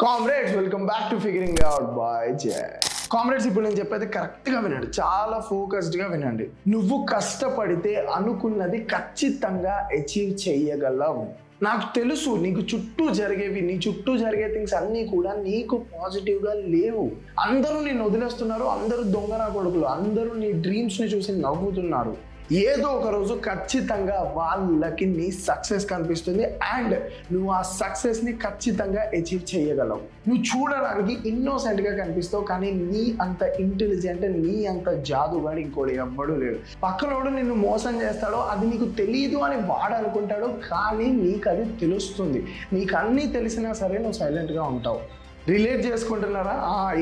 Comrades welcome back to figuring out by J. Comrades, ఇప్పుడు నేను చెప్పేది కరెక్ట్గా వినండి, చాలా ఫోకస్డ్గా వినండి. నువ్వు కష్టపడితే అనుకున్నది ఖచ్చితంగా అచీవ్ చేయగలవు. నాకు తెలుసు నీకు చుట్టూ జరిగేవి, నీ చుట్టూ జరిగే థింగ్స్ అన్నీ కూడా నీకు పాజిటివ్గా లేవు. అందరూ నిన్ను వదిలేస్తున్నారు, అందరూ దొంగన కొడుకులు, అందరూ నీ డ్రీమ్స్ని చూసి నవ్వుతున్నారు. ఏదో ఒక రోజు ఖచ్చితంగా వాళ్ళకి నీ సక్సెస్ కనిపిస్తుంది అండ్ నువ్వు ఆ సక్సెస్ని ఖచ్చితంగా అచీవ్ చేయగలవు. నువ్వు చూడడానికి ఇన్నోసెంట్గా కనిపిస్తావు, కానీ నీ అంత ఇంటెలిజెంట్, నీ అంత జాదుగాడు ఇంకోటి ఎవ్వడూ లేడు. పక్కనోడు నిన్ను మోసం చేస్తాడో అది నీకు తెలియదు అని వాడు అనుకుంటాడు, కానీ నీకు అది తెలుస్తుంది. నీకు అన్నీ తెలిసినా సరే నువ్వు సైలెంట్గా ఉంటావు. రిలేట్ చేసుకుంటున్నారా?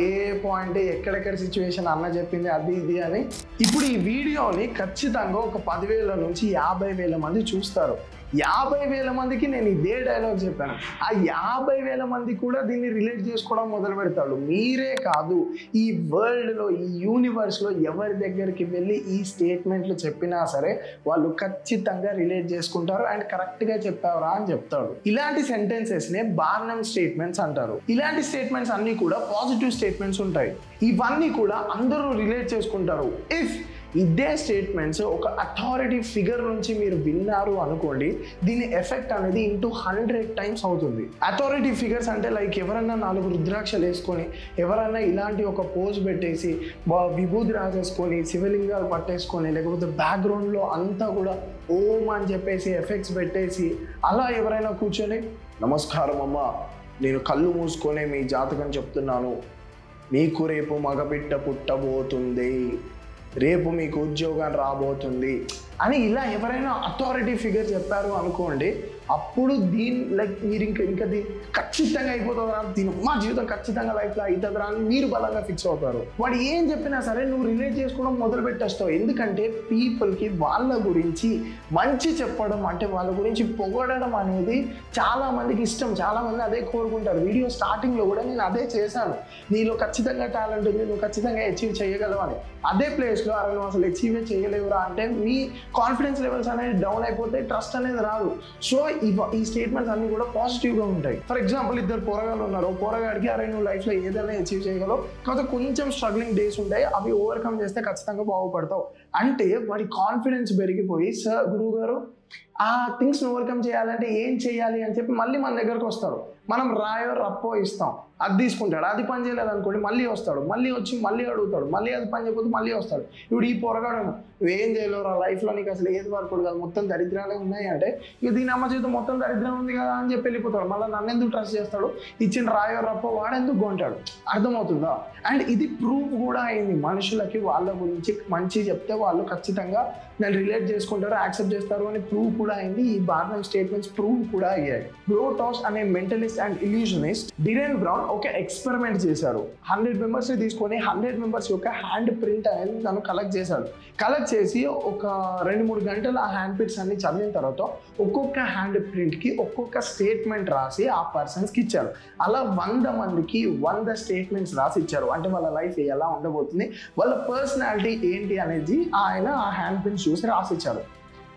ఏ పాయింట్, ఎక్కడెక్కడ సిచ్యువేషన్ అన్న చెప్పింది అది ఇది అని. ఇప్పుడు ఈ వీడియోని ఖచ్చితంగా ఒక 10,000 నుంచి 50,000 మంది చూస్తారు. 50,000 మందికి నేను ఇదే డైలాగ్ చెప్పాను. ఆ 50,000 మంది కూడా దీన్ని రిలేట్ చేసుకోవడం మొదలు పెడతాడు. మీరే కాదు, ఈ వరల్డ్లో, ఈ యూనివర్స్లో ఎవరి దగ్గరికి వెళ్ళి ఈ స్టేట్మెంట్లు చెప్పినా సరే వాళ్ళు ఖచ్చితంగా రిలేట్ చేసుకుంటారు అండ్ కరెక్ట్గా చెప్పావరా అని చెప్తాడు. ఇలాంటి సెంటెన్సెస్నే బార్నమ్ స్టేట్మెంట్స్ అంటారు. ఇలాంటి స్టేట్మెంట్స్ అన్నీ కూడా పాజిటివ్ స్టేట్మెంట్స్ ఉంటాయి. ఇవన్నీ కూడా అందరూ రిలేట్ చేసుకుంటారు. ఇఫ్ ఇదే స్టేట్మెంట్స్ ఒక అథారిటీ ఫిగర్ నుంచి మీరు విన్నారు అనుకోండి, దీని ఎఫెక్ట్ అనేది ఇంటూ 100 times అవుతుంది. అథారిటీ ఫిగర్స్ అంటే లైక్ ఎవరన్నా 4 రుద్రాక్షలు వేసుకొని, ఎవరన్నా ఇలాంటి ఒక పోజ్ పెట్టేసి, విభూతి రాసేసుకొని, శివలింగాలు పట్టేసుకొని, లేకపోతే బ్యాక్గ్రౌండ్లో అంతా కూడా ఓం అని చెప్పేసి ఎఫెక్ట్స్ పెట్టేసి, అలా ఎవరైనా కూర్చొని నమస్కారం అమ్మ, నేను కళ్ళు మూసుకొని మీ జాతకం చెప్తున్నాను, మీకు రేపు మగబిడ్డ పుట్టబోతుంది, రేపు మీకు ఉద్యోగం రాబోతుంది అని ఇలా ఎవరైనా అథారిటీ ఫిగర్ చెప్పారు అనుకోండి, అప్పుడు లైక్ మీరు ఇంకా ఖచ్చితంగా అయిపోతుందా, మా జీవితం ఖచ్చితంగా లైఫ్లో అవుతుందా అని మీరు బలంగా ఫిక్స్ అవుతారు. వాడు ఏం చెప్పినా సరే నువ్వు రిలేట్ చేసుకోవడం మొదలు పెట్టేస్తావు. ఎందుకంటే పీపుల్కి వాళ్ళ గురించి మంచి చెప్పడం, అంటే వాళ్ళ గురించి పొగడడం అనేది చాలా మందికి ఇష్టం. చాలామంది అదే కోరుకుంటారు. వీడియో స్టార్టింగ్లో కూడా నేను అదే చేశాను, నీలో ఖచ్చితంగా టాలెంట్ ఉంది, నువ్వు ఖచ్చితంగా అచీవ్ చేయగలవు అని. అదే ప్లేస్లో అరే నువ్వు అసలు అచీవే చేయలేవురా అంటే మీ కాన్ఫిడెన్స్ లెవెల్స్ అనేది డౌన్ అయిపోతే ట్రస్ట్ అనేది రాదు. సో ఈ స్టేట్మెంట్స్ అన్ని కూడా పాజిటివ్గా ఉంటాయి. ఫర్ ఎగ్జాంపుల్, 2 పోరగాళ్ళు ఉన్నారు. పోరగాడికి అరే నువ్వు లైఫ్లో ఏదైనా అచీవ్ చేయగలవు, కాకపోతే కొంచెం స్ట్రగ్లింగ్ డేస్ ఉంటాయి, అవి ఓవర్కమ్ చేస్తే ఖచ్చితంగా బాగుపడతావు అంటే వాడి కాన్ఫిడెన్స్ పెరిగిపోయి, సార్ గురువు గారు ఆ థింగ్స్ని ఓవర్కమ్ చేయాలంటే ఏం చేయాలి అని చెప్పి మళ్ళీ మన దగ్గరకు వస్తారు. మనం రాయో రప్పో ఇస్తాం, అది తీసుకుంటాడు. అది పని చేయలేదు అనుకోండి, మళ్ళీ వస్తాడు, మళ్ళీ వచ్చి మళ్ళీ అడుగుతాడు, మళ్ళీ అది పని చేయకపోతే మళ్ళీ వస్తాడు. ఇప్పుడు ఈ పొరగాడు నువ్వేం చేయలేవురా లైఫ్లో, నీకు అసలు ఏది వరకు కాదు, మొత్తం దరిద్రాలే ఉన్నాయి అంటే, ఇక దీని అమ్మ జీవితం మొత్తం దరిద్రం ఉంది కదా అని చెప్పి వెళ్ళిపోతాడు. మళ్ళీ నన్ను ఎందుకు ట్రస్ట్ చేస్తాడు, ఇచ్చిన రాయో రప్పో వాడెందుకు కొంటాడు? అర్థమవుతుందా? అండ్ ఇది ప్రూవ్ కూడా అయింది. మనుషులకి వాళ్ళ గురించి మంచి చెప్తే వాళ్ళు ఖచ్చితంగా నేను రిలేట్ చేసుకుంటారు, యాక్సెప్ట్ చేస్తారు అని ప్రూవ్ కూడా అయింది. ఈ బార్నమ్ స్టేట్మెంట్స్ ప్రూవ్ కూడా అయ్యాయి. బ్రోటాస్ అనే మెంటలిస్ట్ అండ్ ఇల్యూషనిస్ట్ డిరెన్ బ్రౌన్ ఒక ఎక్స్పెరిమెంట్ చేశారు. 100 మెంబర్స్ని తీసుకొని 100 మెంబర్స్ యొక్క హ్యాండ్ ప్రింట్ అనేది తను కలెక్ట్ చేశాడు. కలెక్ట్ చేసి ఒక 2-3 గంటలు ఆ హ్యాండ్ ప్రింట్స్ అన్ని చదివిన తర్వాత ఒక్కొక్క హ్యాండ్ ప్రింట్కి ఒక్కొక్క స్టేట్మెంట్ రాసి ఆ పర్సన్స్కి ఇచ్చారు. అలా 100 మందికి 100 స్టేట్మెంట్స్ రాసి ఇచ్చారు. అంటే వాళ్ళ లైఫ్ ఎలా ఉండబోతుంది, వాళ్ళ పర్సనాలిటీ ఏంటి అనేది ఆయన ఆ హ్యాండ్ ప్రింట్స్ చూసి రాసిచ్చారు.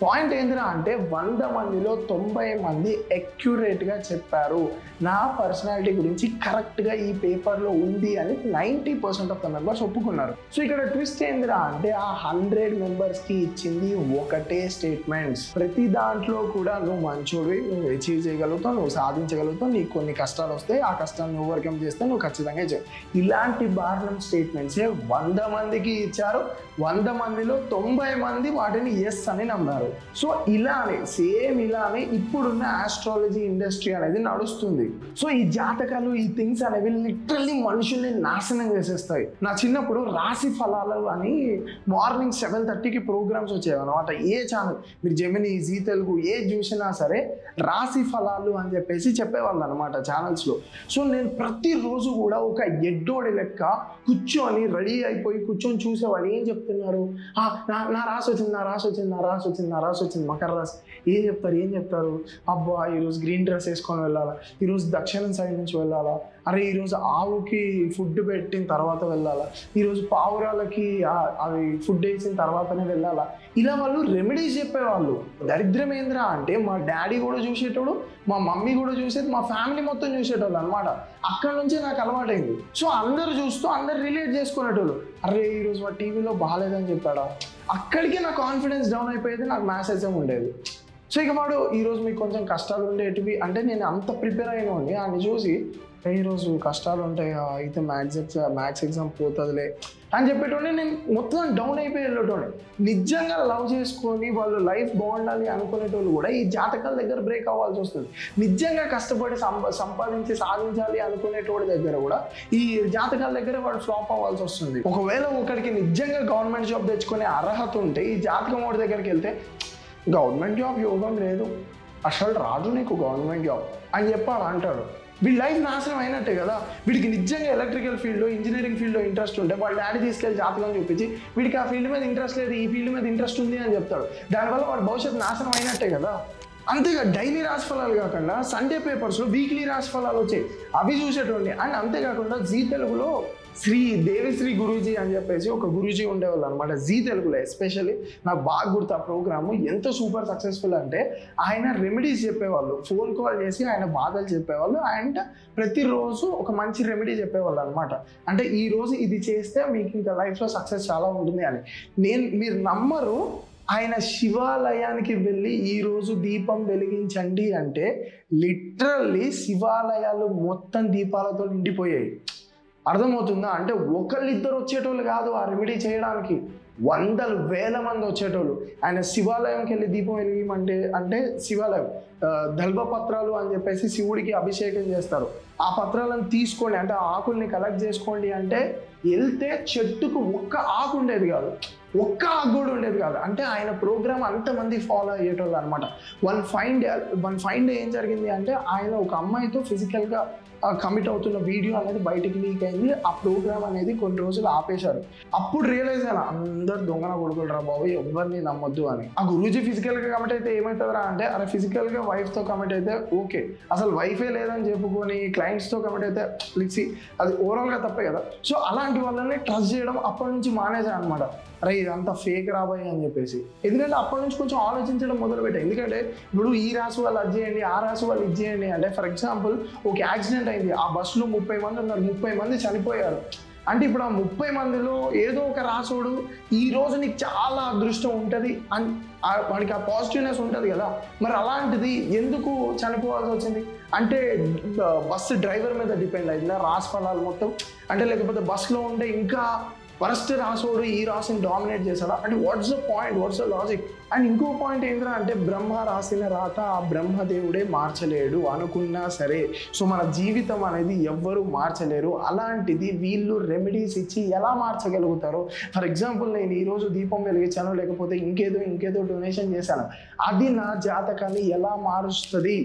పాయింట్ ఏంటిరా అంటే 100 మందిలో 90 మంది అక్యురేట్గా చెప్పారు, నా పర్సనాలిటీ గురించి కరెక్ట్గా ఈ పేపర్లో ఉంది అని 90% ఆఫ్ ద మెంబర్స్ ఒప్పుకున్నారు. సో ఇక్కడ ట్విస్ట్ ఏందిరా అంటే ఆ 100 మెంబర్స్కి ఇచ్చింది ఒకటే స్టేట్మెంట్స్. ప్రతి దాంట్లో కూడా నువ్వు మంచోడివి, నువ్వు అచీవ్ చేయగలుగుతావు, నువ్వు సాధించగలుగుతావు, నీకు కొన్ని కష్టాలు వస్తాయి, ఆ కష్టాన్ని ఓవర్కమ్ చేస్తే నువ్వు ఖచ్చితంగా చేయి. ఇలాంటి బార్నమ్ స్టేట్మెంట్సే 100 మందికి ఇచ్చారు. 100 మందిలో 90 మంది వాటిని ఎస్ అని నమ్మారు. సో ఇలానే ఇప్పుడున్న ఆస్ట్రాలజీ ఇండస్ట్రీ అనేది నడుస్తుంది. సో ఈ జాతకాలు, ఈ థింగ్స్ అనేవి లిటరల్లీ మనుషుల్ని నాశనం చేసేస్తాయి. నా చిన్నప్పుడు రాశి ఫలాలు అని మార్నింగ్ 7:30కి ప్రోగ్రామ్స్ వచ్చేవి అనమాట. ఏ ఛానల్ మీరు జెమినీ, జీ తెలుగు ఏ చూసినా సరే రాశి ఫలాలు అని చెప్పేసి చెప్పేవాళ్ళు అనమాట ఛానల్స్లో. సో నేను ప్రతిరోజు కూడా ఒక ఎడ్డోడి లెక్క కూర్చొని రెడీ అయిపోయి కూర్చొని చూసేవాళ్ళు. ఏం చెప్తున్నారు, నా రాసి వచ్చింది, నా రాసి వచ్చింది, నా రాసి వచ్చింది, నా రాశి వచ్చింది మకర రాశి, ఏం చెప్తారు అబ్బా ఈరోజు గ్రీన్ డ్రెస్ వేసుకొని వెళ్ళాలా, ఈరోజు దక్షిణం సైడ్ నుంచి వెళ్ళాలా, అరే ఈరోజు ఆవుకి ఫుడ్ పెట్టిన తర్వాత వెళ్ళాలా, ఈరోజు పావురాలకి అవి ఫుడ్ వేసిన తర్వాతనే వెళ్ళాలా, ఇలా వాళ్ళు రెమెడీస్ చెప్పేవాళ్ళు. దరిద్రం ఏంద్రా అంటే మా డాడీ కూడా చూసేటోడు, మా మమ్మీ కూడా చూసేది, మా ఫ్యామిలీ మొత్తం చూసేటోళ్ళు అనమాట. అక్కడ నుంచే నాకు అలవాటైంది. సో అందరు చూస్తూ అందరు రిలేట్ చేసుకునేటోళ్ళు, అరే ఈరోజు మా టీవీలో బాగాలేదని చెప్పాడా, అక్కడికి నా కాన్ఫిడెన్స్ డౌన్ అయిపోయేది, నాకు మ్యాసేజ్ ఉండేది. సో ఇక వాడు ఈరోజు మీకు కొంచెం కష్టాలు ఉండేటివి అంటే నేను అంత ప్రిపేర్ అయినోని ఆయన చూసి ఈరోజు కష్టాలు ఉంటాయి అయితే మ్యాథ్స్ ఎగ్జామ్ పోతుందిలే అని చెప్పేటోనే నేను మొత్తం డౌన్ అయిపోయి వెళ్ళేటోనే. నిజంగా లవ్ చేసుకొని వాళ్ళు లైఫ్ బాగుండాలి అనుకునేటోళ్ళు కూడా ఈ జాతకాల దగ్గర బ్రేక్ అవ్వాల్సి వస్తుంది. నిజంగా కష్టపడి సంపాదించి సాధించాలి అనుకునేటోడి దగ్గర కూడా ఈ జాతకాల దగ్గర వాడు ఫ్లాప్ అవ్వాల్సి వస్తుంది. ఒకవేళ ఒకడికి నిజంగా గవర్నమెంట్ జాబ్ తెచ్చుకునే అర్హత ఉంటే ఈ జాతకం వాడి దగ్గరికి వెళ్తే గవర్నమెంట్ జాబ్ యోగం లేదు, అసలు రాదు నీకు గవర్నమెంట్ జాబ్ అని చెప్పాడు అంటాడు. వీడి లైఫ్ నాశనం అయినట్టే కదా. వీడికి నిజంగా ఎలక్ట్రికల్ ఫీల్డ్లో ఇంజనీరింగ్ ఫీల్డ్లో ఇంట్రెస్ట్ ఉంటే వాళ్ళ డాడీ తీసుకెళ్ళి జాతకం చూపించి వీడికి ఆ ఫీల్డ్ మీద ఇంట్రెస్ట్ లేదు, ఈ ఫీల్డ్ మీద ఇంట్రెస్ట్ ఉంది అని చెప్తాడు. దానివల్ల వాడి భవిష్యత్తు నాశనం అయినట్టే కదా. అంతేగా డైలీ రాశిఫలాలు కాకుండా సండే పేపర్స్లో వీక్లీ రాశిఫలాలు వచ్చాయి, అవి చూసేటోండి. అండ్ అంతేకాకుండా జీ తెలుగులో దేవిశ్రీ గురూజీ అని చెప్పేసి ఒక గురూజీ ఉండేవాళ్ళు అనమాట. జీ తెలుగులో ఎస్పెషల్లీ నాకు బాగా గుర్తు ఆ ప్రోగ్రాము. ఎంత సూపర్ సక్సెస్ఫుల్ అంటే ఆయన రెమెడీస్ చెప్పేవాళ్ళు, ఫోన్ కాల్ చేసి ఆయన బాధలు చెప్పేవాళ్ళు అండ్ ప్రతిరోజు ఒక మంచి రెమెడీ చెప్పేవాళ్ళు అనమాట. అంటే ఈ రోజు ఇది చేస్తే మీకు ఇంకా లైఫ్లో సక్సెస్ చాలా ఉంటుంది అని. మీరు నమ్మరు, ఆయన శివాలయానికి వెళ్ళి ఈరోజు దీపం వెలిగించండి అంటే లిటరల్లీ శివాలయాలు మొత్తం దీపాలతో నిండిపోయాయి. అర్థమవుతుందా? అంటే ఒకళ్ళిద్దరు వచ్చేటోళ్ళు కాదు ఆ రెమెడీ చేయడానికి, వందల వేల మంది వచ్చేటోళ్ళు. ఆయన శివాలయంకి వెళ్ళి దీపం వెలిగిమంటే అంటే శివాలయం దల్భపత్రాలు అని చెప్పేసి శివుడికి అభిషేకం చేస్తారు. ఆ పత్రాలను తీసుకోండి అంటే ఆ ఆకుల్ని కలెక్ట్ చేసుకోండి అంటే వెళ్తే చెట్టుకు ఒక్క ఆకు ఉండేది కాదు, ఒక్క ఆకు కూడా ఉండేది కాదు. అంటే ఆయన ప్రోగ్రామ్ అంతమంది ఫాలో అయ్యేటోళ్ళు అనమాట. వన్ ఫైన్ డే ఏం జరిగింది అంటే ఆయన ఒక అమ్మాయితో ఫిజికల్గా కమిట్ అవుతున్న వీడియో అనేది బయటికి లీక్ అయింది. ఆ ప్రోగ్రామ్ అనేది కొన్ని రోజులు ఆపేశారు. అప్పుడు రియలైజ్ అయినా అందరు దొంగన కొడుకులరా బాబు, ఎవరిని నమ్మొద్దు అని. ఆ గురూజీ ఫిజికల్గా కమిట్ అయితే ఏమవుతుందిరా అంటే అరే ఫిజికల్గా వైఫ్తో కమిట్ అయితే ఓకే, అసలు వైఫే లేదని చెప్పుకొని క్లయింట్స్తో కమిట్ అయితే లిక్సి అది ఓవరాల్గా తప్పే కదా. సో అలాంటి వాళ్ళని ట్రస్ట్ చేయడం అప్పటి నుంచి మానేశాను అనమాట. అరే ఇదంతా ఫేక్ రాబోయే అని చెప్పేసి. ఎందుకంటే అప్పటి నుంచి కొంచెం ఆలోచించడం మొదలుపెట్టాయి. ఎందుకంటే ఇప్పుడు ఈ రాశి వాళ్ళు అది చేయండి, ఆ రాశి వాళ్ళు ఇది చేయండి అంటే ఫర్ ఎగ్జాంపుల్ ఒక యాక్సిడెంట్ అయింది, ఆ బస్సులో 30 మంది ఉన్నారు, 30 మంది చనిపోయారు అంటే ఇప్పుడు ఆ 30 మందిలో ఏదో ఒక రాసోడు ఈ రోజు నీకు చాలా అదృష్టం ఉంటుంది అని వాడికి ఆ పాజిటివ్నెస్ ఉంటుంది కదా. మరి అలాంటిది ఎందుకు చనిపోవాల్సి వచ్చింది అంటే బస్సు డ్రైవర్ మీద డిపెండ్ అయిందా రాశి ఫలాలు మొత్తం అంటే, లేకపోతే బస్సులో ఉండే ఇంకా వరస్ట్ రాసోడు ఈ రాశిని డామినేట్ చేశాడా అంటే what's the point, what's the logic? And ఇంకో పాయింట్ ఏంటంటే అంటే బ్రహ్మ రాసిన రాత ఆ బ్రహ్మదేవుడే మార్చలేడు అనుకున్నా సరే. సో మన జీవితం అనేది ఎవ్వరూ మార్చలేరు. అలాంటిది వీళ్ళు రెమెడీస్ ఇచ్చి ఎలా మార్చగలుగుతారో, ఫర్ ఎగ్జాంపుల్ నేను ఈరోజు దీపం వెలిగించాను లేకపోతే ఇంకేదో డొనేషన్ చేశాను, అది నా జాతకాన్ని ఎలా మారుస్తుంది?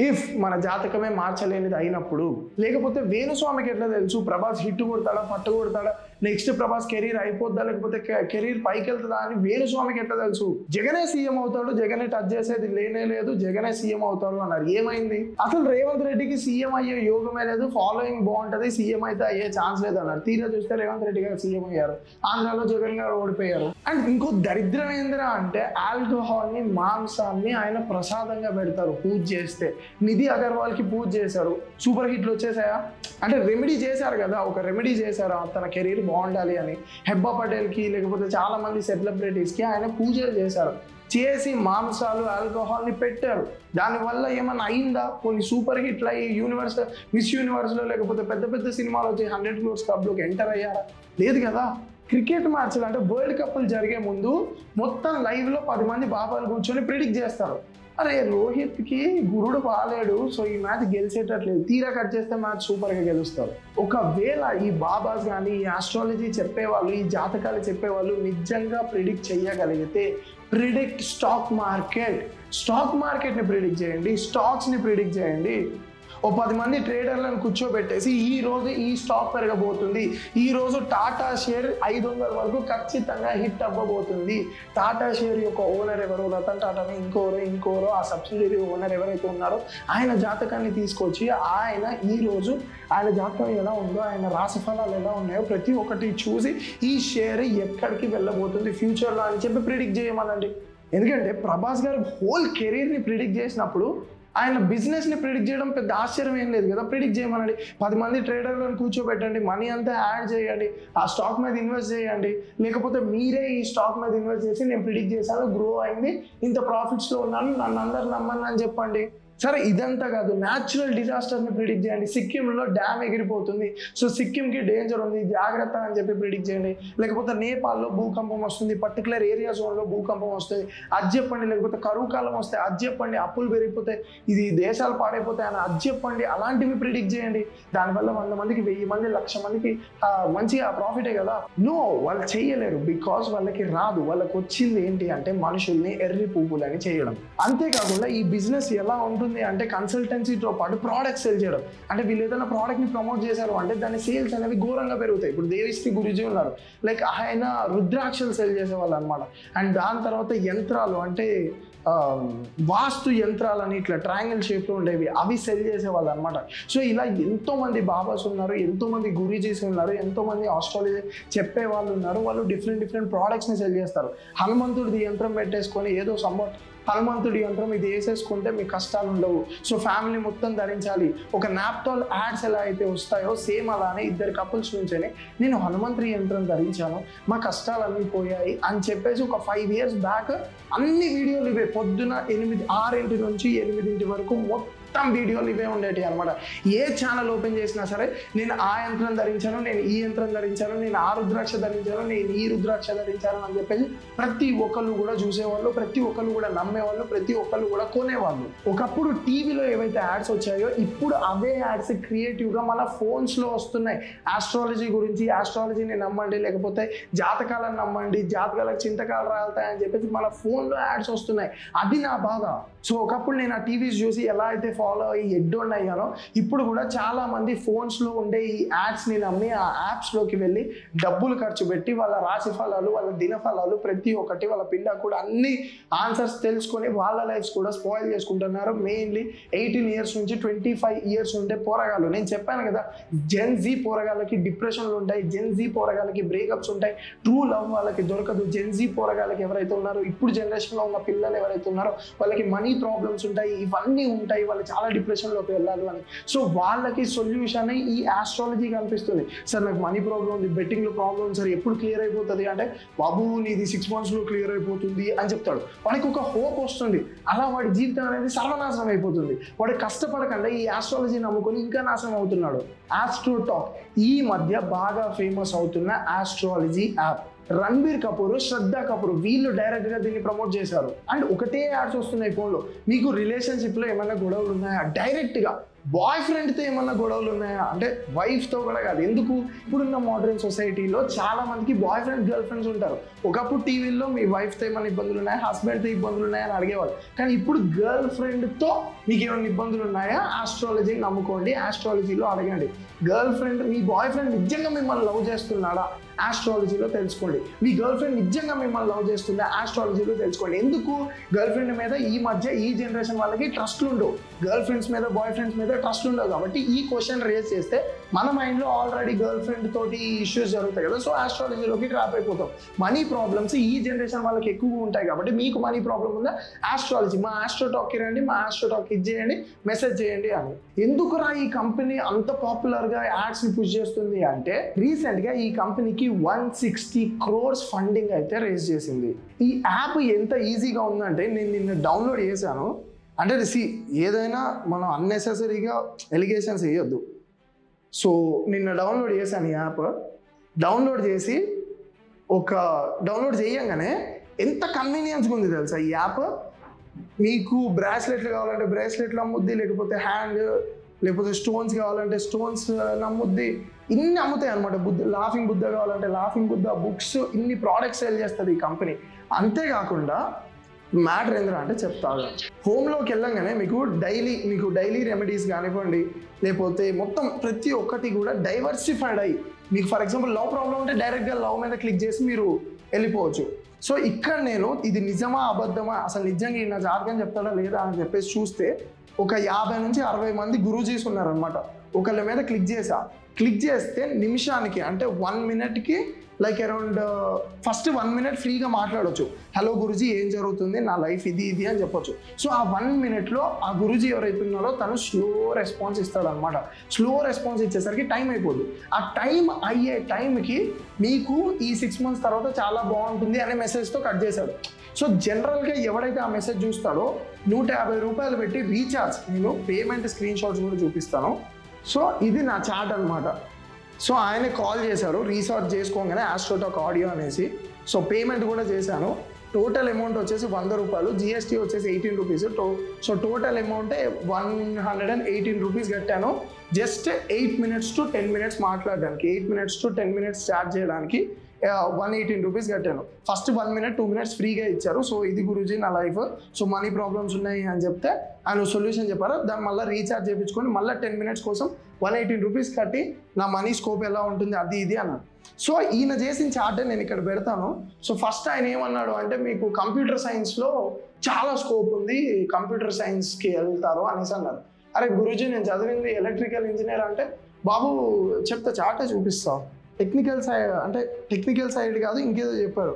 ఇఫ్ మన జాతకమే మార్చలేనిది అయినప్పుడు, లేకపోతే వేణుస్వామికి ఎట్లా తెలుసు ప్రభాస్ హిట్ కొడతాడా పట్టు కొడతాడా, నెక్స్ట్ ప్రభాస్ కెరీర్ అయిపోద్దా లేకపోతే కెరీర్ పైకి వెళ్తుందా అని వేణుస్వామికి ఎట్లా తెలుసు? జగనే సీఎం అవుతాడు, జగనే టచ్ చేసేది లేనే లేదు, జగనే సీఎం అవుతాడు అన్నారు. ఏమైంది? అసలు రేవంత్ రెడ్డికి సీఎం అయ్యే యోగమే లేదు, ఫాలోయింగ్ బాగుంటుంది, సీఎం అయితే అయ్యే ఛాన్స్ లేదు అన్నారు. తీరా చూస్తే రేవంత్ రెడ్డి గారు సీఎం అయ్యారు, ఆంధ్రాలో జగన్ గారు ఓడిపోయారు. అండ్ ఇంకో దరిద్రం ఏందిరా అంటే ఆల్కహాల్ని మాంసాన్ని ఆయన ప్రసాదంగా పెడతారు పూజ చేస్తే. నిధి అగర్వాల్కి పూజ చేశారు, సూపర్ హిట్లు వచ్చేసాయా అంటే రెమెడీ చేశారు కదా, ఒక రెమెడీ చేశారు తన కెరీర్ బాగుండాలి అని. హెబ్బా పటేల్కి లేకపోతే చాలా మంది సెలబ్రిటీస్కి ఆయన పూజలు చేశారు, చేసి మాంసాలు ఆల్కహాల్ని పెట్టారు. దానివల్ల ఏమన్నా అయిందా? కొన్ని సూపర్ హిట్లు అయ్యి మిస్ యూనివర్స్లో లేకపోతే పెద్ద పెద్ద సినిమాలు వచ్చి 100 crores క్లబ్లోకి ఎంటర్ అయ్యారా? లేదు కదా. క్రికెట్ మ్యాచ్లు అంటే వరల్డ్ కప్లు జరిగే ముందు మొత్తం లైవ్లో 10 మంది బాబాలు కూర్చొని ప్రిడిక్ట్ చేస్తారు. అరే రోహిత్కి గురుడు బాలేడు, సో ఈ మ్యాచ్ గెలిచేటట్లేదు, తీరా కట్ చేస్తే మ్యాచ్ సూపర్గా గెలుస్తారు. ఒకవేళ ఈ బాబాస్ కానీ ఈ ఆస్ట్రాలజీ చెప్పేవాళ్ళు, ఈ జాతకాలు చెప్పేవాళ్ళు నిజంగా ప్రిడిక్ట్ చేయగలిగితే స్టాక్ మార్కెట్ని ప్రిడిక్ట్ చేయండి, స్టాక్స్ని ప్రిడిక్ట్ చేయండి. ఓ 10 మంది ట్రేడర్లను కూర్చోబెట్టేసి ఈ రోజు ఈ స్టాక్ పెరగబోతుంది, ఈ రోజు టాటా షేర్ 500 వరకు ఖచ్చితంగా హిట్ అవ్వబోతుంది, టాటా షేర్ యొక్క ఓనర్ ఎవరో రతన్ టాటాని ఇంకోరో ఆ సబ్సిడరీ ఓనర్ ఎవరైతే ఉన్నారో ఆయన జాతకాన్ని తీసుకొచ్చి ఆయన ఈ రోజు ఆయన జాతకం ఎలా ఉందో, ఆయన రాశి ఫలాలు ఎలా ఉన్నాయో ప్రతి ఒక్కటి చూసి ఈ షేర్ ఎక్కడికి వెళ్ళబోతుంది ఫ్యూచర్లో అని చెప్పి ప్రిడిక్ట్ చేయమనండి. ఎందుకంటే ప్రభాస్ గారు హోల్ కెరీర్ని ప్రిడిక్ట్ చేసినప్పుడు ఆయన బిజినెస్ని ప్రిడిక్ట్ చేయడం పెద్ద ఆశ్చర్యం ఏం లేదు కదా. ప్రిడిక్ట్ చేయమనండి, 10 మంది ట్రేడర్లను కూర్చోబెట్టండి, మనీ అంతా యాడ్ చేయండి, ఆ స్టాక్ మీద ఇన్వెస్ట్ చేయండి, లేకపోతే మీరే ఈ స్టాక్ మీద ఇన్వెస్ట్ చేసి నేను ప్రిడిక్ట్ చేశాను, గ్రో అయింది, ఇంత ప్రాఫిట్స్లో ఉన్నాను, నన్ను అందరు నమ్మని అని చెప్పండి. సరే ఇదంతా కాదు, న్యాచురల్ డిజాస్టర్ని ప్రిడిక్ట్ చేయండి. సిక్కింలో డ్యామ్ ఎగిరిపోతుంది, సో సిక్కింకి డేంజర్ ఉంది, జాగ్రత్త అని చెప్పి ప్రిడిక్ట్ చేయండి. లేకపోతే నేపాల్లో భూకంపం వస్తుంది, పర్టికులర్ ఏరియా జోన్లో భూకంపం వస్తుంది అది చెప్పండి. లేకపోతే కరువు కాలం వస్తే అది చెప్పండి, అప్పులు పెరిగిపోతే ఇది దేశాలు పాడైపోతాయి అని అది చెప్పండి. అలాంటివి ప్రిడిక్ట్ చేయండి. దానివల్ల 100 మందికి 1000 మంది 1,00,000 మందికి మంచిగా ప్రాఫిటే కదా. నో, వాళ్ళు చేయలేరు, బికాస్ వాళ్ళకి రాదు. వాళ్ళకి వచ్చింది ఏంటి అంటే మనుషుల్ని ఎర్రి పువ్వులని చేయడం. అంతేకాకుండా ఈ బిజినెస్ ఎలా ఉంటుంది అంటే కన్సల్టెన్సీతో పాటు ప్రోడక్ట్ సేల్ చేయడం. అంటే వీళ్ళు ఏదైనా ప్రోడక్ట్ని ప్రమోట్ చేశారు అంటే దాని సేల్స్ అనేవి ఘోరంగా పెరుగుతాయి. ఇప్పుడు దేవిశ్రీ గురూజీ ఉన్నారు, లైక్ ఆయన రుద్రాక్షలు సేల్ చేసేవాళ్ళు అనమాట. అండ్ దాని తర్వాత యంత్రాలు అంటే వాస్తు యంత్రాలని ఇట్లా ట్రయాంగిల్ షేప్లో ఉండేవి అవి సెల్ చేసేవాళ్ళు అనమాట. సో ఇలా ఎంతోమంది బాబాస్ ఉన్నారు, ఎంతోమంది గురూజీస్ ఉన్నారు, ఎంతోమంది ఆస్ట్రాలజీ చెప్పే వాళ్ళు ఉన్నారు. వాళ్ళు డిఫరెంట్ ప్రోడక్ట్స్ని సెల్ చేస్తారు. హనుమంతుడిది యంత్రం పెట్టేసుకొని ఏదో హనుమంతుడి యంత్రం ఇది వేసేసుకుంటే మీ కష్టాలు ఉండవు, సో ఫ్యామిలీ మొత్తం ధరించాలి. ఒక నాప్టాల్ యాడ్స్ ఎలా అయితే వస్తాయో సేమ్ అలానే 2 కపుల్స్ నుంచే నేను హనుమంతుడి యంత్రం ధరించాను, మా కష్టాలు అన్నీ పోయాయి అని చెప్పేసి ఒక 5 years బ్యాక్ అన్ని వీడియోలు ఇవే. పొద్దున 6 నుంచి 8 వరకు మొత్తం వీడియోలు ఇవే ఉండేవి అనమాట. ఏ ఛానల్ ఓపెన్ చేసినా సరే నేను ఆ యంత్రం ధరించాను, నేను ఈ యంత్రం ధరించాను, నేను ఆ రుద్రాక్ష ధరించాను, నేను ఈ రుద్రాక్ష ధరించాను అని చెప్పేసి ప్రతి ఒక్కళ్ళు కూడా చూసేవాళ్ళు, ప్రతి ఒక్కళ్ళు కూడా నమ్మేవాళ్ళు, ప్రతి ఒక్కళ్ళు కూడా కొనేవాళ్ళు. ఒకప్పుడు టీవీలో ఏవైతే యాడ్స్ వచ్చాయో ఇప్పుడు అవే యాడ్స్ క్రియేటివ్గా మన ఫోన్స్లో వస్తున్నాయి. ఆస్ట్రాలజీ గురించి, ఆస్ట్రాలజీని నమ్మండి, లేకపోతే జాతకాలను నమ్మండి, జాతకాలకు చింతకాలు రాలుతాయని చెప్పేసి మన ఫోన్లో యాడ్స్ వస్తున్నాయి. అది నా బాధ. సో ఒకప్పుడు నేను ఆ టీవీస్ చూసి ఎలా అయితే ఫాలో అయ్యి ఎడ్డోన్ అయ్యానో ఇప్పుడు కూడా చాలా మంది ఫోన్స్లో ఉండే ఈ యాడ్స్ని నమ్మి ఆ యాప్స్లోకి వెళ్ళి డబ్బులు ఖర్చు పెట్టి వాళ్ళ రాశి ఫలాలు, వాళ్ళ దిన ఫలాలు ప్రతి ఒక్కటి వాళ్ళ పిల్ల కూడా అన్ని ఆన్సర్స్ తెలుసుకొని వాళ్ళ లైఫ్స్ కూడా స్పాయిల్ చేసుకుంటున్నారు. మెయిన్లీ 18 years నుంచి 25 years ఉండే పోరగాళ్ళు. నేను చెప్పాను కదా, జెన్ జీ పోరగాళ్ళకి డిప్రెషన్లు ఉంటాయి, జెన్ జీ పోరగాళ్ళకి బ్రేకప్స్ ఉంటాయి, ట్రూ లవ్ వాళ్ళకి దొరకదు. జెన్ జీ పోరగాళ్ళకి ఎవరైతే ఉన్నారో ఇప్పుడు జనరేషన్లో ఉన్న పిల్లలు ఎవరైతే ఉన్నారో వాళ్ళకి మనీ ప్రాబ్లమ్స్ ఉంటాయి, ఇవన్నీ ఉంటాయి, వాళ్ళు చాలా డిప్రెషన్లోకి వెళ్ళాలి అని. సో వాళ్ళకి సొల్యూషన్ ఈ ఆస్ట్రాలజీ కనిపిస్తుంది. సార్ నాకు మనీ ప్రాబ్లం ఉంది, బెట్టింగ్లో ప్రాబ్లం ఉంది సార్, ఎప్పుడు క్లియర్ అయిపోతుంది అంటే బాబు నీది 6 monthsలో క్లియర్ అయిపోతుంది అని చెప్తాడు. వాడికి ఒక హోప్ వస్తుంది, అలా వాడి జీవితం అనేది సర్వనాశనం అయిపోతుంది. వాడు కష్టపడకుండా ఈ ఆస్ట్రాలజీ నమ్ముకొని ఇంకా నాశనం అవుతున్నాడు. ఆస్ట్రో టాక్ ఈ మధ్య బాగా ఫేమస్ అవుతున్న ఆస్ట్రాలజీ యాప్. రణబీర్ కపూర్, శ్రద్ధా కపూర్ వీళ్ళు డైరెక్ట్గా దీన్ని ప్రమోట్ చేశారు. అండ్ ఒకటే యాడ్స్ వస్తున్నాయి ఫోన్లో. మీకు రిలేషన్షిప్లో ఏమైనా గొడవలు ఉన్నాయా, డైరెక్ట్గా బాయ్ ఫ్రెండ్తో ఏమన్నా గొడవలు ఉన్నాయా అంటే వైఫ్తో కూడా కాదు. ఎందుకు, ఇప్పుడున్న మోడర్న్ సొసైటీలో చాలా మందికి బాయ్ ఫ్రెండ్ గర్ల్ ఫ్రెండ్స్ ఉంటారు. ఒకప్పుడు టీవీలో మీ వైఫ్తో ఏమైనా ఇబ్బందులు ఉన్నాయా, హస్బెండ్తో ఇబ్బందులు ఉన్నాయా అని అడిగేవాళ్ళు. కానీ ఇప్పుడు గర్ల్ ఫ్రెండ్తో మీకు ఏమైనా ఇబ్బందులు ఉన్నాయా, ఆస్ట్రాలజీని నమ్ముకోండి, ఆస్ట్రాలజీలో అడగండి. గర్ల్ ఫ్రెండ్, మీ బాయ్ ఫ్రెండ్ నిజంగా మిమ్మల్ని లవ్ చేస్తున్నాడా, ఆస్ట్రాలజీలో తెలుసుకోండి. మీ గర్ల్ ఫ్రెండ్ నిజంగా మిమ్మల్ని లవ్ చేస్తుందా, ఆస్ట్రాలజీలో తెలుసుకోండి. ఎందుకు, గర్ల్ ఫ్రెండ్ మీద ఈ మధ్య ఈ జనరేషన్ వాళ్ళకి ట్రస్ట్లు ఉండవు, గర్ల్ ఫ్రెండ్స్ మీద బాయ్ ఫ్రెండ్స్ మీద ట్రస్ట్ ఉండవు. కాబట్టి ఈ క్వశ్చన్ రేజ్ చేస్తే మన మైండ్లో ఆల్రెడీ గర్ల్ ఫ్రెండ్ తోటి ఇష్యూస్ జరుగుతాయి కదా, సో ఆస్ట్రాలజీలోకి ట్రాప్ అయిపోతాం. మనీ ప్రాబ్లమ్స్ ఈ జనరేషన్ వాళ్ళకి ఎక్కువగా ఉంటాయి కాబట్టి మీకు మనీ ప్రాబ్లం ఉందా, ఆస్ట్రాలజీ మా ఆస్ట్రో టాక్కి రండి, మా ఆస్ట్రో టాక్ ఇచ్చేయండి, మెసేజ్ చేయండి అని. ఎందుకురా ఈ కంపెనీ అంత పాపులర్గా యాడ్స్ని పుష్ చేస్తుంది అంటే రీసెంట్గా ఈ కంపెనీకి 160 crores ఫండింగ్ అయితే రేజ్ చేసింది. ఈ యాప్ ఎంత ఈజీగా ఉందంటే నేను నిన్న డౌన్లోడ్ చేశాను. అంటే ఏదైనా మనం అన్నెసెసరీగా ఎలిగేషన్స్ వేయొద్దు. సో నిన్న డౌన్లోడ్ చేశాను ఈ యాప్. డౌన్లోడ్ చేయగానే ఎంత కన్వీనియన్స్గా ఉంది తెలుసా ఈ యాప్. మీకు బ్రాస్లెట్లు కావాలంటే బ్రాస్లెట్లు అమ్ముద్ది, లేకపోతే హ్యాండ్, లేకపోతే స్టోన్స్ కావాలంటే స్టోన్స్ నమ్ముద్ది, ఇన్ని అమ్ముతాయి అనమాట. లాఫింగ్ బుద్ధ కావాలంటే లాఫింగ్ బుద్ధ, బుక్స్, ఇన్ని ప్రోడక్ట్స్ సేల్ చేస్తుంది ఈ కంపెనీ. అంతేకాకుండా మ్యాటర్ ఏంద్రా అంటే చెప్తాను. హోమ్లోకి వెళ్ళంగానే మీకు డైలీ రెమెడీస్ కానివ్వండి, లేకపోతే మొత్తం ప్రతి ఒక్కటి కూడా డైవర్సిఫైడ్ అయ్యి, మీకు ఫర్ ఎగ్జాంపుల్ లవ్ ప్రాబ్లం ఉంటే డైరెక్ట్గా లవ్ మీద క్లిక్ చేసి మీరు వెళ్ళిపోవచ్చు. సో ఇక్కడ నేను ఇది నిజమా అబద్ధమా, అసలు నిజంగా నా జాతకం చెప్తాడా లేదా అని చెప్పేసి చూస్తే ఒక 50 నుంచి 60 మంది గురూజీస్ ఉన్నారనమాట. ఒకళ్ళ మీద క్లిక్ చేస్తే నిమిషానికి అంటే 1 మినిట్కి లైక్ అరౌండ్ ఫస్ట్ 1 మినిట్ ఫ్రీగా మాట్లాడవచ్చు. హలో గురూజీ ఏం జరుగుతుంది, నా లైఫ్ ఇది అని చెప్పొచ్చు. సో ఆ 1 మినిట్లో ఆ గురూజీ ఎవరైతే ఉన్నారో తను స్లో రెస్పాన్స్ ఇస్తాడనమాట. స్లో రెస్పాన్స్ ఇచ్చేసరికి టైం అయిపోదు. ఆ టైం అయ్యే టైంకి మీకు ఈ 6 months తర్వాత చాలా బాగుంటుంది అనే మెసేజ్తో కట్ చేశాడు. సో జనరల్గా ఎవడైతే ఆ మెసేజ్ చూస్తాడో 150 రూపాయలు పెట్టి రీఛార్జ్, నేను పేమెంట్ స్క్రీన్ షాట్స్ కూడా చూపిస్తాను. సో ఇది నా చాట్ అనమాట. సో ఆయన కాల్ చేశారు రీఛార్జ్ చేసుకోగానే ఆస్ట్రోటాక్ ఆడియో అనేసి. సో పేమెంట్ కూడా చేశాను. టోటల్ అమౌంట్ వచ్చేసి 100 రూపాయలు, జిఎస్టీ వచ్చేసి 18 rupees. So total amount 118 rupees కట్టాను. జస్ట్ 8 minutes to 10 minutes మాట్లాడడానికి, 8 minutes to 10 minutes చార్జ్ చేయడానికి 118 రూపీస్ కట్టాను. ఫస్ట్ 1 minute 2 minutes ఫ్రీగా ఇచ్చారు. సో ఇది గురూజీ నా లైఫ్, సో మనీ ప్రాబ్లమ్స్ ఉన్నాయి అని చెప్తే ఆయన సొల్యూషన్ చెప్పారు. దాన్ని మళ్ళీ రీఛార్జ్ చేయించుకొని మళ్ళీ 10 minutes కోసం 118 రూపీస్ కట్టి నా మనీ స్కోప్ ఎలా ఉంటుంది అది ఇది అన్నాడు. సో ఈయన చేసిన చార్ట్ నేను ఇక్కడ పెడతాను. సో ఫస్ట్ ఆయన ఏమన్నాడు అంటే, మీకు కంప్యూటర్ సైన్స్లో చాలా స్కోప్ ఉంది, కంప్యూటర్ సైన్స్కి వెళ్తారు అనేసి అన్నారు. అరే గురూజీ నేను చదివింది ఎలక్ట్రికల్ ఇంజనీర్ అంటే, బాబు చెప్తే చార్టే చూపిస్తావు, టెక్నికల్ సైడ్ కాదు ఇంకేదో చెప్పారు.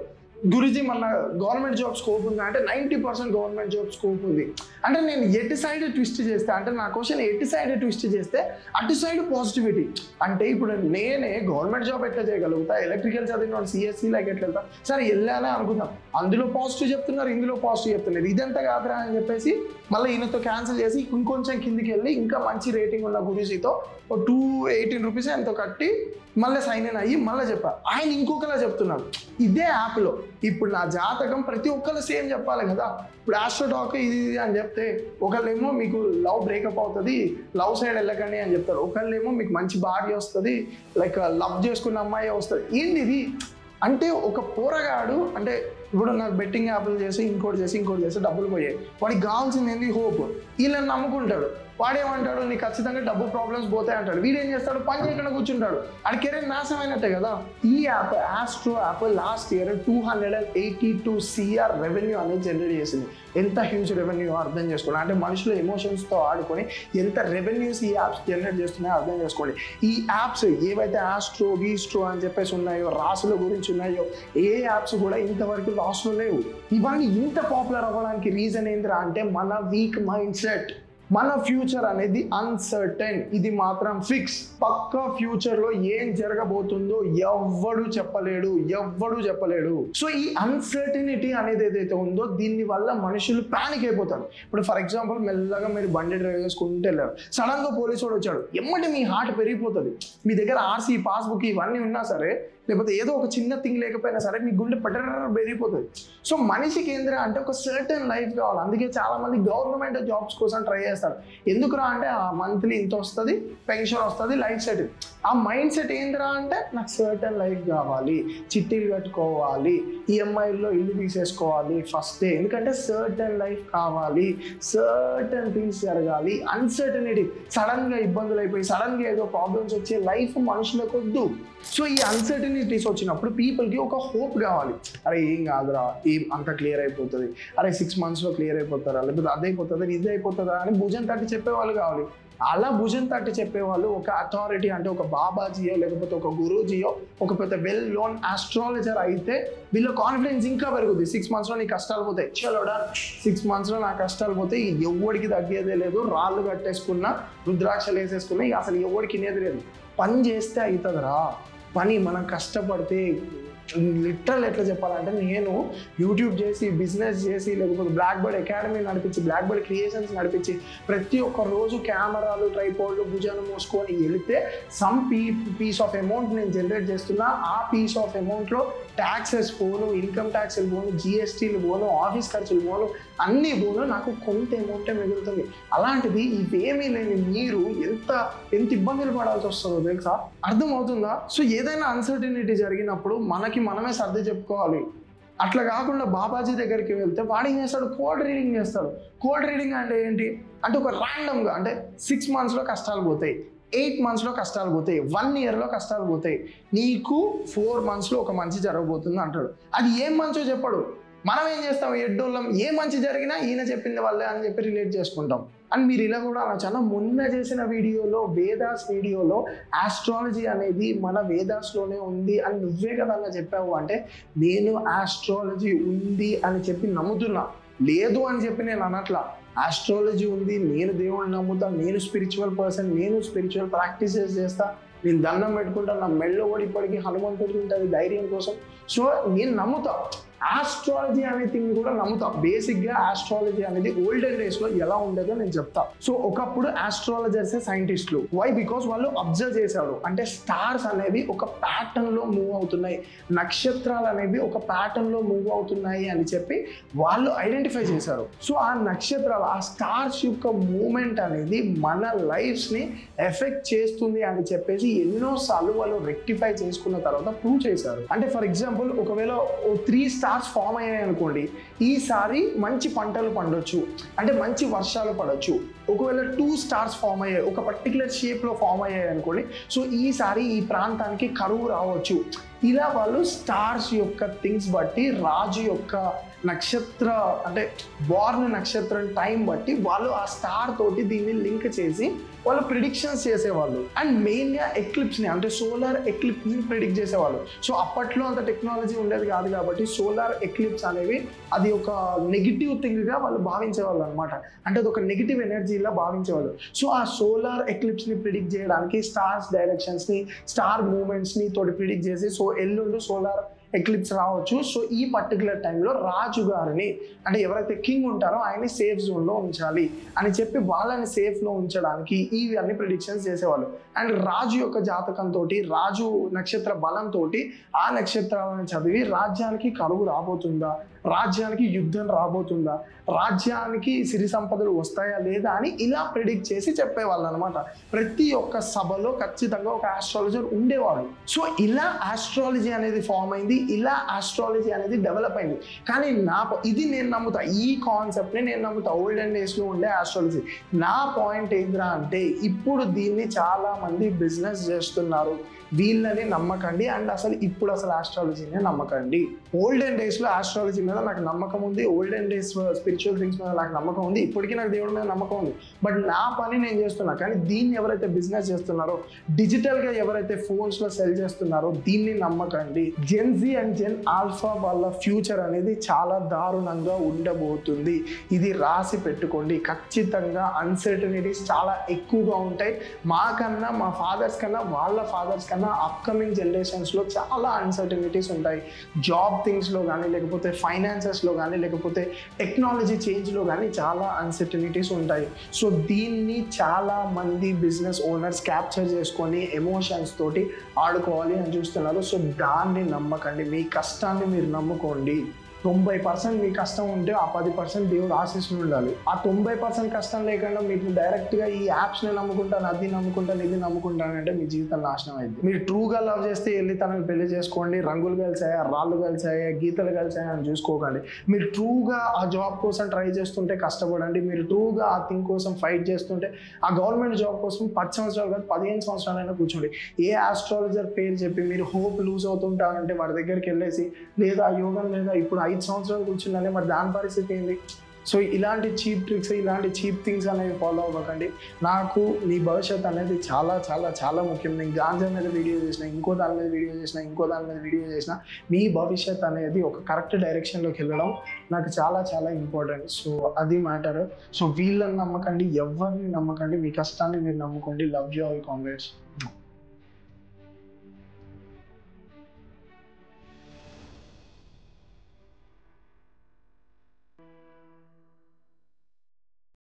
గురూజీ మన గవర్నమెంట్ జాబ్ స్కోప్ ఉంది అంటే 90% గవర్నమెంట్ జాబ్ స్కోప్ ఉంది అంటే, నేను ఎటు సైడ్ ట్విస్ట్ చేస్తే అంటే నా క్వశ్చన్ ఎటు సైడ్ ట్విస్ట్ చేస్తే అటు సైడ్ పాజిటివిటీ అంటే, ఇప్పుడు నేనే గవర్నమెంట్ జాబ్ ఎట్లా చేయగలుగుతా, ఎలక్ట్రికల్ చదివిన సిఎస్సి లైక్ ఎట్లా వెళ్తా, సరే వెళ్ళానే అనుకుందాం, అందులో పాజిటివ్ చెప్తున్నారు ఇందులో పాజిటివ్ చెప్తున్నారు, ఇదంతా కాదురా అని చెప్పేసి మళ్ళీ ఈయనతో క్యాన్సిల్ చేసి ఇంకొంచెం కిందికి వెళ్ళి ఇంకా మంచి రేటింగ్ ఉన్న గురూజీతో 218 రూపీస్ ఎంతో కట్టి మళ్ళీ సైన్ ఇన్ అయ్యి మళ్ళీ చెప్పారు. ఆయన ఇంకొకలా చెప్తున్నారు ఇదే యాప్లో. ఇప్పుడు నా జాతకం ప్రతి ఒక్కరు సేమ్ చెప్పాలి కదా. ఇప్పుడు ఆస్ట్రోటాక్ ఇది అని చెప్తే ఒకళ్ళేమో మీకు లవ్ బ్రేకప్ అవుతుంది, లవ్ సైడ్ వెళ్ళకండి అని చెప్తారు. ఒకళ్ళేమో మీకు మంచి భార్య వస్తుంది, లైక్ లవ్ చేసుకున్న అమ్మాయి వస్తుంది. ఏంది ఇది అంటే, ఒక పోరగాడు అంటే ఇప్పుడు నాకు బెట్టింగ్ యాప్లు చేసి ఇంకోటి చేసి డబ్బులు పోయాయి, వాడికి కావాల్సింది ఏంది హోప్. వీళ్ళని నమ్ముకుంటాడు, వాడేమంటాడు నీకు ఖచ్చితంగా డబ్బు ప్రాబ్లమ్స్ పోతాయి అంటాడు. వీడేం చేస్తాడు, పని చేయకుండా కూర్చుంటాడు, ఆడి కెరీర్ నాశనం అయినట్టే కదా. ఈ app astro app last year 282 CR revenue అనేది జనరేట్ చేసింది. ఎంత హ్యూజ్ రెవెన్యూ అర్థం చేసుకోండి. అంటే మనుషుల ఎమోషన్స్తో ఆడుకొని ఎంత రెవెన్యూస్ ఈ యాప్స్ జనరేట్ చేస్తున్నాయో అర్థం చేసుకోండి. ఈ యాప్స్ ఏవైతే ఆస్ట్రో గీస్ట్రో అని చెప్పేసి ఉన్నాయో, రాసుల గురించి ఉన్నాయో, ఏ యాప్స్ కూడా ఇంతవరకు లాస్లో లేవు. ఇవన్నీ ఇంత పాపులర్ అవ్వడానికి రీజన్ ఏంటిరా అంటే, మన వీక్ మైండ్ సెట్. మన ఫ్యూచర్ అనేది అన్సర్టైన్, ఇది మాత్రం ఫిక్స్. పక్కా ఫ్యూచర్లో ఏం జరగబోతుందో ఎవ్వడు చెప్పలేడు. సో ఈ అన్సర్టనిటీ అనేది ఏదైతే ఉందో దీని వల్ల మనుషులు ప్యానిక్ అయిపోతారు. ఇప్పుడు ఫర్ ఎగ్జాంపుల్ మెల్లగా మీరు బండి డ్రైవ్ చేసుకుంటూ వెళ్ళారు, సడన్ గా పోలీసు వాడు వచ్చాడు, ఎమ్మటి మీ హార్ట్ పెరిగిపోతుంది. మీ దగ్గర ఆర్సీ పాస్బుక్ ఇవన్నీ ఉన్నా సరే, లేకపోతే ఏదో ఒక చిన్న థింగ్ లేకపోయినా సరే మీ గుండె పెరిగిపోతుంది. సో మనిషికి ఏంద్రా అంటే ఒక సర్టన్ లైఫ్ కావాలి. అందుకే చాలా మంది గవర్నమెంట్ జాబ్స్ కోసం ట్రై చేస్తారు. ఎందుకురా అంటే ఆ మంత్లీ ఇంత వస్తుంది, పెన్షన్ వస్తుంది, లైఫ్ సెట్. ఆ మైండ్ సెట్ ఏంద్రా అంటే నాకు సర్టన్ లైఫ్ కావాలి, చిట్టీలు కట్టుకోవాలి, ఈఎంఐల్లో ఇల్లు తీసేసుకోవాలి ఫస్ట్ డే, ఎందుకంటే సర్టన్ లైఫ్ కావాలి, సర్టన్ థింగ్స్ జరగాలి. అన్సర్టనిటీ, సడన్ గా ఇబ్బందులు అయిపోయి సడన్ గా ఏదో ప్రాబ్లమ్స్ వచ్చే లైఫ్ మనుషులకు వద్దు. సో ఈ అన్సర్టనిటీస్ వచ్చినప్పుడు పీపుల్కి ఒక హోప్ కావాలి. అరే ఏం కాదురా, అంత క్లియర్ అయిపోతుంది, అరే 6 monthsలో క్లియర్ అయిపోతారా, లేకపోతే అదైపోతుందా ఇది అయిపోతుందా అని భుజం తట్టి చెప్పేవాళ్ళు కావాలి. అలా భుజం తట్టి చెప్పేవాళ్ళు ఒక అథారిటీ అంటే ఒక బాబాజీయో లేకపోతే ఒక గురూజీయో ఒక పెద్ద వెల్ నోన్ ఆస్ట్రాలజర్ అయితే వీళ్ళ కాన్ఫిడెన్స్ ఇంకా పెరుగుతుంది. 6 monthsలో నీ కష్టాలు పోతాయి, చలోడా 6 monthsలో నా కష్టాలు పోతాయి, ఎవ్వడికి తగ్గేదే లేదు, రాళ్ళు కట్టేసుకున్నా రుద్రాక్షలు వేసేసుకున్నా ఇక అసలు ఎవ్వడికి తినేది లేదు. పని చేస్తే అవుతుందిరా, పని మనం కష్టపడితే. లిటరల్ ఎట్లా చెప్పాలంటే, నేను యూట్యూబ్ చేసి బిజినెస్ చేసి లేకపోతే బ్లాక్ బర్డ్ అకాడమీ నడిపించి బ్లాక్ బర్డ్ క్రియేషన్స్ నడిపించి ప్రతి ఒక్క రోజు కెమెరాలు ట్రైపోడ్లు భుజాలు మోసుకొని వెళితే సమ్ పీస్ ఆఫ్ అమౌంట్ నేను జనరేట్ చేస్తున్నా. ఆ పీస్ ఆఫ్ అమౌంట్లో ట్యాక్సెస్ పోను, ఇన్కమ్ ట్యాక్స్లు పోను, జిఎస్టీలు పోను, ఆఫీస్ ఖర్చులు పోను, అన్నీ పోను, నాకు కొంత అమౌంటే మిగులుతుంది. అలాంటిది ఇవేమీ లేని మీరు ఎంత ఇబ్బందులు పడాల్సి వస్తుందో తెలుసా, అర్థమవుతుందా? సో ఏదైనా అన్సర్టనిటీ జరిగినప్పుడు మనమే సర్ది చెప్పుకోవాలి. అట్లా కాకుండా బాబాజీ దగ్గరికి వెళ్తే వాడు ఏం చేస్తాడు, కోల్డ్ రీడింగ్ చేస్తాడు. కోల్డ్ రీడింగ్ అంటే ఏంటి అంటే ఒక ర్యాండమ్గా అంటే 6 monthsలో కష్టాలు పోతాయి, 8 monthsలో కష్టాలు పోతాయి, 1 yearలో కష్టాలు పోతాయి, నీకు 4 monthsలో ఒక మంచి జరగబోతుంది అంటాడు. అది ఏం మంచో చెప్పడు. మనం ఏం చేస్తాం, ఎడ్డోళ్ళం ఏ మంచి జరిగినా ఈయన చెప్పింది వాళ్ళే అని చెప్పి రిలేట్ చేసుకుంటాం. అండ్ మీరు ఇలా కూడా అనొచ్చు. మొన్న చేసిన వీడియోలో వేదాస్ వీడియోలో ఆస్ట్రాలజీ అనేది మన వేదాస్లోనే ఉంది అని నువ్వే కదా అలా చెప్పావు అంటే నేను ఆస్ట్రాలజీ ఉంది అని చెప్పి నమ్ముతున్నా, లేదు అని చెప్పి నేను అనట్లా. ఆస్ట్రాలజీ ఉంది, నేను దేవుడిని నమ్ముతా, నేను స్పిరిచువల్ పర్సన్, నేను స్పిరిచువల్ ప్రాక్టీసెస్ చేస్తా, నేను దండం పెట్టుకుంటా, నా మెళ్ళో ఇప్పటికీ హనుమంతుడికి ఉంటుంది ధైర్యం కోసం. సో నేను నమ్ముతా, ఆస్ట్రాలజీ అనే థింగ్ కూడా నమ్ముతా. బేసిక్గా ఆస్ట్రాలజీ అనేది ఓల్డెన్ డేస్లో ఎలా ఉండేదో నేను చెప్తా. సో ఒకప్పుడు ఆస్ట్రాలజర్సే సైంటిస్టులు. వై? బికాస్ వాళ్ళు అబ్జర్వ్ చేశారు, అంటే స్టార్స్ అనేవి ఒక ప్యాటర్న్లో మూవ్ అవుతున్నాయి, నక్షత్రాలు అనేవి ఒక ప్యాటర్న్లో మూవ్ అవుతున్నాయి అని చెప్పి వాళ్ళు ఐడెంటిఫై చేశారు. సో ఆ నక్షత్రాలు, ఆ స్టార్స్ యొక్క మూమెంట్ అనేది మన లైఫ్స్ని ఎఫెక్ట్ చేస్తుంది అని చెప్పేసి ఎన్నోసార్లు వాళ్ళు రెక్టిఫై చేసుకున్న తర్వాత ప్రూవ్ చేశారు. అంటే ఫర్ ఎగ్జాంపుల్ ఒకవేళ 3 stars ఫామ్ అయ్యాయి అనుకోండి, ఈసారి మంచి పంటలు పండొచ్చు, అంటే మంచి వర్షాలు పడవచ్చు. ఒకవేళ 2 stars ఫామ్ అయ్యాయి, ఒక పర్టికులర్ షేప్లో ఫామ్ అయ్యాయి అనుకోండి, సో ఈసారి ఈ ప్రాంతానికి కరువు రావచ్చు. ఇలా వాళ్ళు స్టార్స్ యొక్క థింగ్స్ బట్టి, రాజు యొక్క నక్షత్ర అంటే బార్న్ నక్షత్రం టైం బట్టి వాళ్ళు ఆ స్టార్ తోటి దీన్ని లింక్ చేసి వాళ్ళు ప్రిడిక్షన్స్ చేసేవాళ్ళు. అండ్ మెయిన్గా ఎక్లిప్స్ని అంటే సోలార్ ఎక్లిప్స్ని ప్రిడిక్ట్ చేసేవాళ్ళు. సో అప్పట్లో అంత టెక్నాలజీ ఉండేది కాదు కాబట్టి సోలార్ ఎక్లిప్స్ అనేవి అది ఒక నెగిటివ్ థింగ్గా వాళ్ళు భావించేవాళ్ళు అనమాట. అంటే అది ఒక నెగిటివ్ ఎనర్జీలా భావించేవాళ్ళు. సో ఆ సోలార్ ఎక్లిప్స్ని ప్రిడిక్ట్ చేయడానికి స్టార్స్ డైరెక్షన్స్ని, స్టార్ మూమెంట్స్ని తోటి ప్రిడిక్ట్ చేసి సో ఎల్లుండి సోలార్ ఎక్లిప్స్ రావచ్చు, సో ఈ పర్టికులర్ టైంలో రాజు గారిని అంటే ఎవరైతే కింగ్ ఉంటారో ఆయన్ని సేఫ్ జోన్లో ఉంచాలి అని చెప్పి వాళ్ళని సేఫ్లో ఉంచడానికి ఇవన్నీ ప్రిడిక్షన్స్ చేసేవాళ్ళు. అండ్ రాజు యొక్క జాతకంతో, రాజు నక్షత్ర బలంతో ఆ నక్షత్రాలను చదివి రాజ్యానికి కరువు రాబోతుందా, రాజ్యానికి యుద్ధం రాబోతుందా, రాజ్యానికి సిరి సంపదలు వస్తాయా లేదా అని ఇలా ప్రిడిక్ట్ చేసి చెప్పేవాళ్ళు అనమాట. ప్రతి ఒక్క సభలో ఖచ్చితంగా ఒక ఆస్ట్రాలజర్ ఉండేవాడు. సో ఇలా ఆస్ట్రాలజీ అనేది ఫామ్ అయింది, ఇలా ఆస్ట్రాలజీ అనేది డెవలప్ అయింది. కానీ ఇది నేను నమ్ముతా, ఈ కాన్సెప్ట్ని నేను నమ్ముతా, ఓల్డెన్ డేస్లో ఉండే ఆస్ట్రాలజీ. నా పాయింట్ ఏంద్రా అంటే ఇప్పుడు దీన్ని చాలా మంది బిజినెస్ చేస్తున్నారు, వీళ్ళని నమ్మకండి. అండ్ ఇప్పుడు ఆస్ట్రాలజీనే నమ్మకండి. ఓల్డెన్ డేస్లో ఆస్ట్రాలజీ మీద నాకు నమ్మకం ఉంది, ఓల్డెన్ డేస్ స్పిరిచువల్ థింగ్స్ మీద నాకు నమ్మకం ఉంది, ఇప్పటికీ నాకు దేవుడి మీద నమ్మకం ఉంది. బట్ నా పని నేను చేస్తున్నా. కానీ దీన్ని ఎవరైతే బిజినెస్ చేస్తున్నారో, డిజిటల్గా ఎవరైతే ఫోన్స్లో సెల్ చేస్తున్నారో దీన్ని నమ్మకండి. జెన్ జీ అండ్ జెన్ ఆల్ఫా వాళ్ళ ఫ్యూచర్ అనేది చాలా దారుణంగా ఉండబోతుంది. ఇది రాసి పెట్టుకోండి. ఖచ్చితంగా అన్సర్టనిటీస్ చాలా ఎక్కువగా ఉంటాయి. మాకన్నా, మా ఫాదర్స్ కన్నా, వాళ్ళ ఫాదర్స్ కన్నా అప్కమింగ్ జనరేషన్స్లో చాలా అన్సర్టనిటీస్ ఉంటాయి. జాబ్ థింగ్స్లో కానీ, లేకపోతే ఫైనాన్సెస్లో కానీ, లేకపోతే టెక్నాలజీ చేంజ్లో కానీ చాలా అన్సర్టనిటీస్ ఉంటాయి. సో దీన్ని చాలా మంది బిజినెస్ ఓనర్స్ క్యాప్చర్ చేసుకొని ఎమోషన్స్ తోటి ఆడుకోవాలి అని చూస్తున్నారు. సో దాన్ని నమ్మకండి, మీ కష్టాన్ని మీరు నమ్ముకోండి. 90% మీ కష్టం ఉంటే ఆ 10% దేవుడు ఆశీస్సులు ఉండాలి. ఆ 90% కష్టం లేకుండా మీరు డైరెక్ట్గా ఈ యాప్స్ని నమ్ముకుంటాను, అది నమ్ముకుంటాను, ఇది నమ్ముకుంటానంటే మీ జీవితం నాశనం అయింది. మీరు ట్రూగా లవ్ చేస్తే వెళ్ళి తనని పెళ్లి చేసుకోండి. రంగులు కలిసాయా, రాళ్ళు కలిసాయా, గీతలు కలిసాయా అని చూసుకోకండి. మీరు ట్రూగా ఆ జాబ్ కోసం ట్రై చేస్తుంటే కష్టపడండి. మీరు ట్రూగా ఆ థింగ్ కోసం ఫైట్ చేస్తుంటే ఆ గవర్నమెంట్ జాబ్ కోసం 10 సంవత్సరాలు కాదు 15 సంవత్సరాలైనా కూర్చోండి. ఏ ఆస్ట్రాలజర్ పేరు చెప్పి మీరు హోప్ లూజ్ అవుతుంటారంటే వాడి దగ్గరికి వెళ్ళేసి లేదా యోగం లేదా ఇప్పుడు 5 సంవత్సరాలు కూర్చుండాలి, మరి దాని పరిస్థితి ఏంటి? సో ఇలాంటి చీప్ ట్రిక్స్, ఇలాంటి చీప్ థింగ్స్ అనేవి ఫాలో అవ్వకండి. నాకు నీ భవిష్యత్ అనేది చాలా చాలా చాలా ముఖ్యం. నేను గాంజా మీద వీడియో చేసిన, ఇంకో దాని మీద వీడియో చేసిన, ఇంకో దాని మీద వీడియో చేసిన, మీ భవిష్యత్ అనేది ఒక కరెక్ట్ డైరెక్షన్లోకి వెళ్ళడం నాకు చాలా చాలా ఇంపార్టెంట్. సో అది మ్యాటర్. సో వీళ్ళని నమ్మకండి, ఎవరిని నమ్మకండి, మీ కష్టాన్ని మీరు నమ్ముకోండి. Love you all, congrats.